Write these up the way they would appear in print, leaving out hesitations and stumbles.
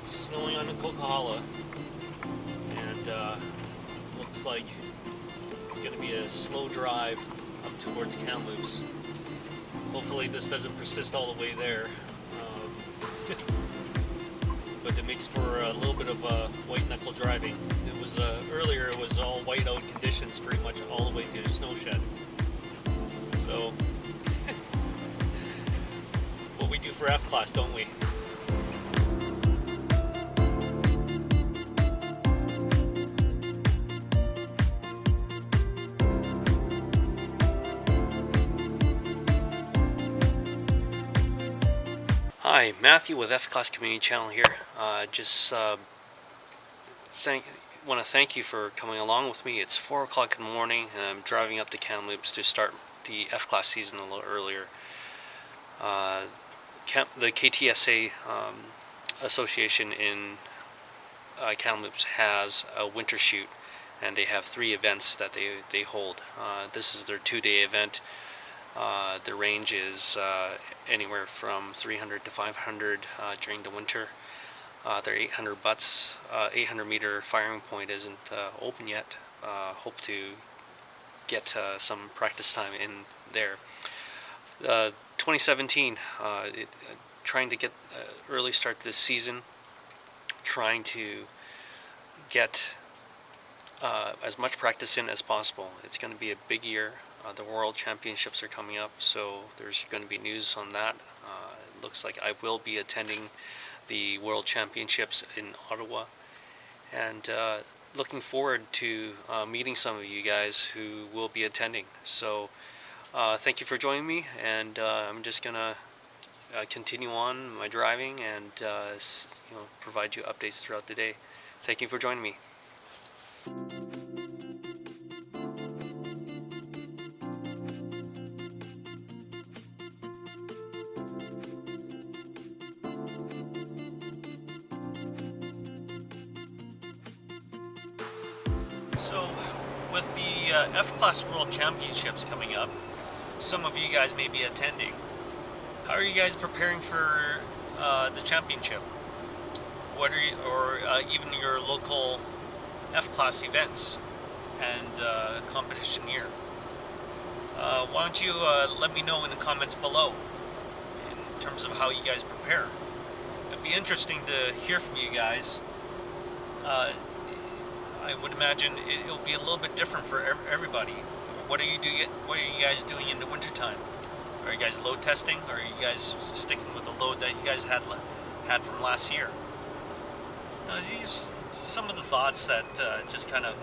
It's snowing on the Coquihalla, and looks like it's going to be a slow drive up towards Kamloops. Hopefully this doesn't persist all the way there, but it makes for a little bit of white knuckle driving. It was earlier, it was all whiteout conditions pretty much all the way to the snow shed. So what we do for F class, don't we? Hi, Matthew with F Class Community Channel here. Just want to thank you for coming along with me. It's 4 o'clock in the morning, and I'm driving up to Kamloops to start the F Class season a little earlier. The KTSA Association in Kamloops has a winter shoot, and they have 3 events that they hold. This is their 2-day event. The range is anywhere from 300 to 500 during the winter. Their 800 meter firing point isn't open yet. Hope to get some practice time in there. 2017, trying to get early start this season, trying to get as much practice in as possible. It's going to be a big year. The World Championships are coming up, so there's going to be news on that. It looks like I will be attending the World Championships in Ottawa, and looking forward to meeting some of you guys who will be attending. So thank you for joining me, and I'm just going to continue on my driving and provide you updates throughout the day. Thank you for joining me. So, with the F-Class World Championships coming up, some of you guys may be attending. How are you guys preparing for the championship? What are you, or even your local F-Class events and competition year? Why don't you let me know in the comments below in terms of how you guys prepare. It'd be interesting to hear from you guys. I would imagine it'll be a little bit different for everybody. What are you guys doing in the wintertime? Are you guys load testing, or are you guys sticking with the load that you guys had from last year? These some of the thoughts that just kind of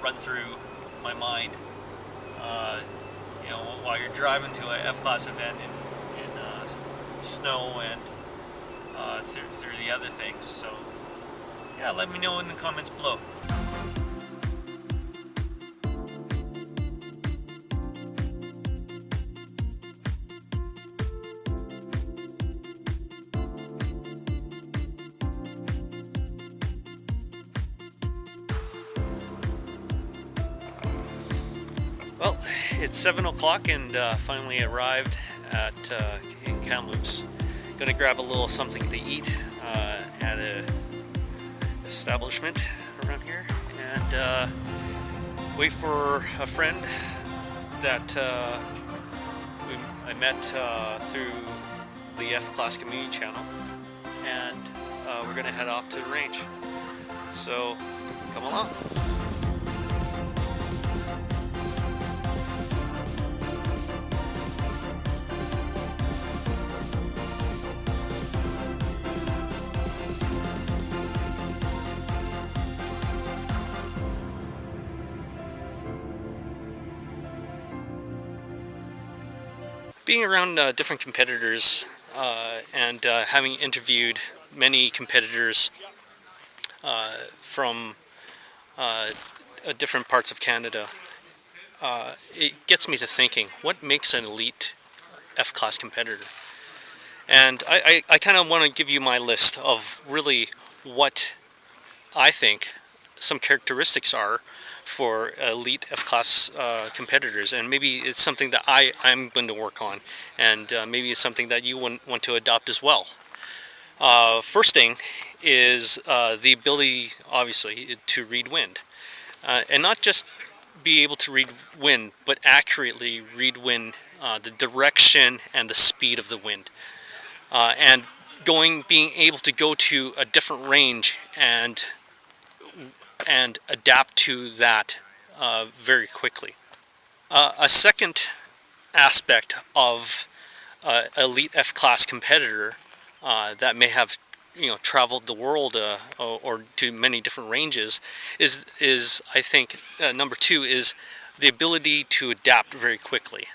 run through my mind. While you're driving to a F-Class event in snow and through the other things. So yeah, let me know in the comments below. Well, it's 7 o'clock and finally arrived in Kamloops. Gonna grab a little something to eat at a establishment around here, and wait for a friend that I met through the F-Class Community Channel, and we're gonna head off to the range. So come along. Being around different competitors and having interviewed many competitors from different parts of Canada, it gets me to thinking, what makes an elite F-Class competitor? And I kind of want to give you my list of really what I think some characteristics are for elite F-Class competitors, and maybe it's something that I'm going to work on, and maybe it's something that you want to adopt as well. First thing is the ability, obviously, to read wind. And not just be able to read wind, but accurately read wind, the direction and the speed of the wind. And being able to go to a different range and adapt to that very quickly. A second aspect of elite F-class competitor that may have traveled the world or to many different ranges is I think number two is the ability to adapt very quickly,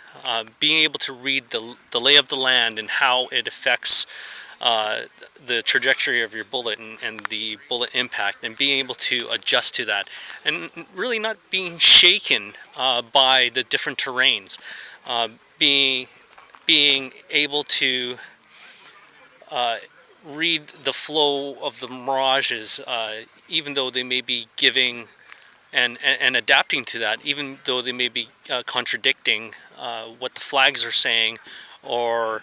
being able to read the lay of the land and how it affects the trajectory of your bullet and the bullet impact, and being able to adjust to that, and really not being shaken by the different terrains, being able to read the flow of the mirages, even though they may be giving and adapting to that, even though they may be contradicting what the flags are saying, or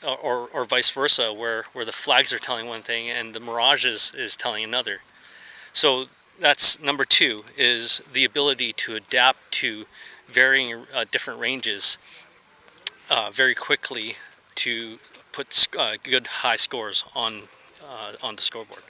or vice versa, where the flags are telling one thing and the mirage is telling another. So that's number two, is the ability to adapt to varying different ranges very quickly to put good high scores on the scoreboard.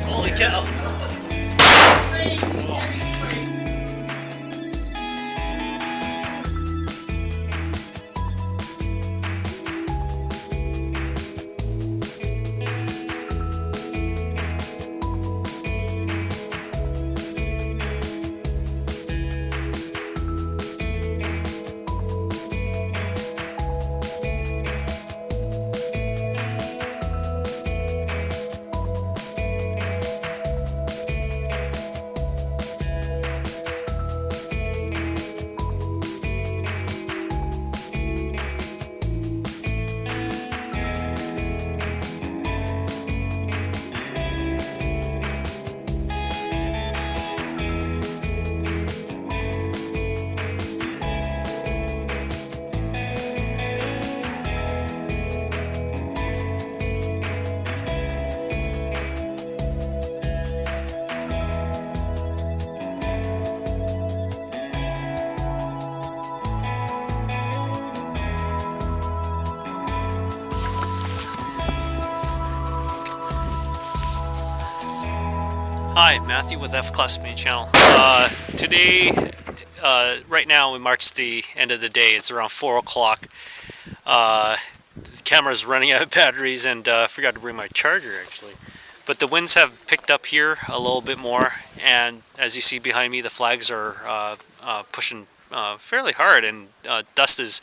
Holy cow! Hi, Matthew with F-Class Main Channel. Today, right now we march the end of the day. It's around 4 o'clock. The camera's running out of batteries, and I forgot to bring my charger actually. But the winds have picked up here a little bit more, and as you see behind me, the flags are pushing fairly hard, and dust is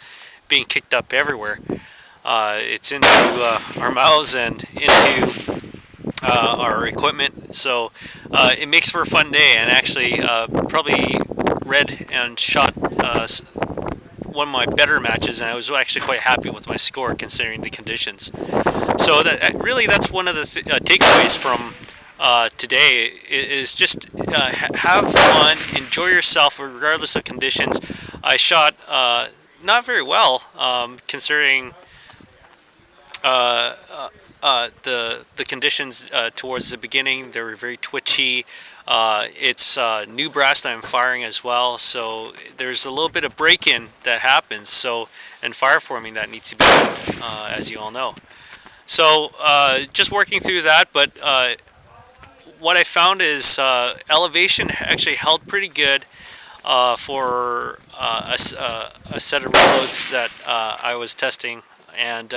being kicked up everywhere. It's into our mouths and into our equipment, so it makes for a fun day, and actually probably read and shot one of my better matches, and I was actually quite happy with my score considering the conditions. So that's one of the takeaways from today is just have fun, enjoy yourself regardless of conditions. I shot not very well, considering the conditions towards the beginning. They were very twitchy. It's new brass that I'm firing as well, so there's a little bit of break-in that happens. So, and fire forming that needs to be done, as you all know. So just working through that, but what I found is elevation actually held pretty good for a set of reloads that I was testing, and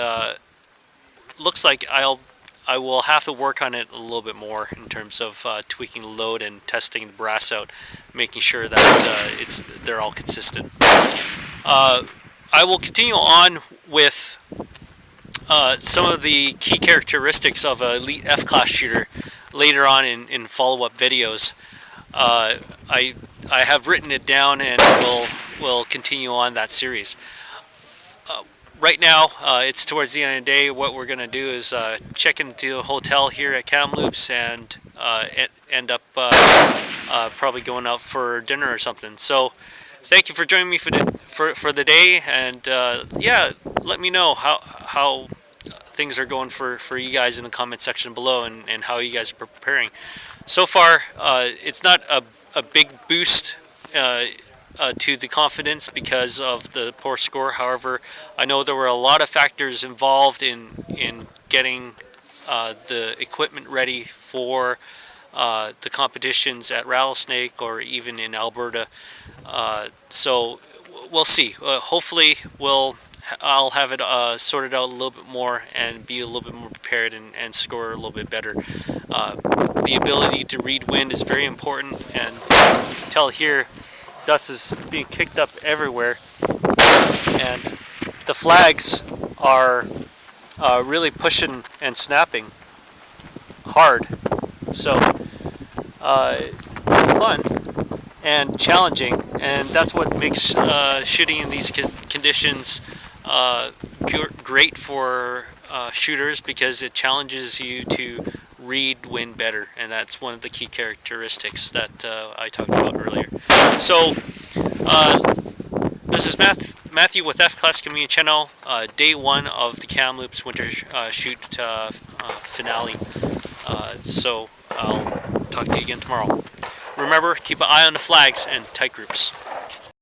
looks like I will have to work on it a little bit more in terms of tweaking the load and testing the brass out, making sure that they're all consistent. I will continue on with some of the key characteristics of an elite F-class shooter later on in follow-up videos. I have written it down, and we'll continue on that series. Right now, it's towards the end of the day. What we're going to do is check into a hotel here at Kamloops and end up probably going out for dinner or something. So thank you for joining me for the day, and yeah, let me know how things are going for you guys in the comment section below, and how you guys are preparing. So far, it's not a big boost to the confidence because of the poor score. However, I know there were a lot of factors involved in getting the equipment ready for the competitions at Rattlesnake or even in Alberta. So we'll see. Hopefully I'll have it sorted out a little bit more and be a little bit more prepared and score a little bit better. The ability to read wind is very important, and tell here dust is being kicked up everywhere, and the flags are really pushing and snapping hard. So it's fun and challenging, and that's what makes shooting in these conditions great for shooters, because it challenges you to read wind better, and that's one of the key characteristics that I talked about earlier. So this is Matthew with F-Class Community Channel, day 1 of the Kamloops Winter Shoot finale. So I'll talk to you again tomorrow. Remember, keep an eye on the flags and tight groups.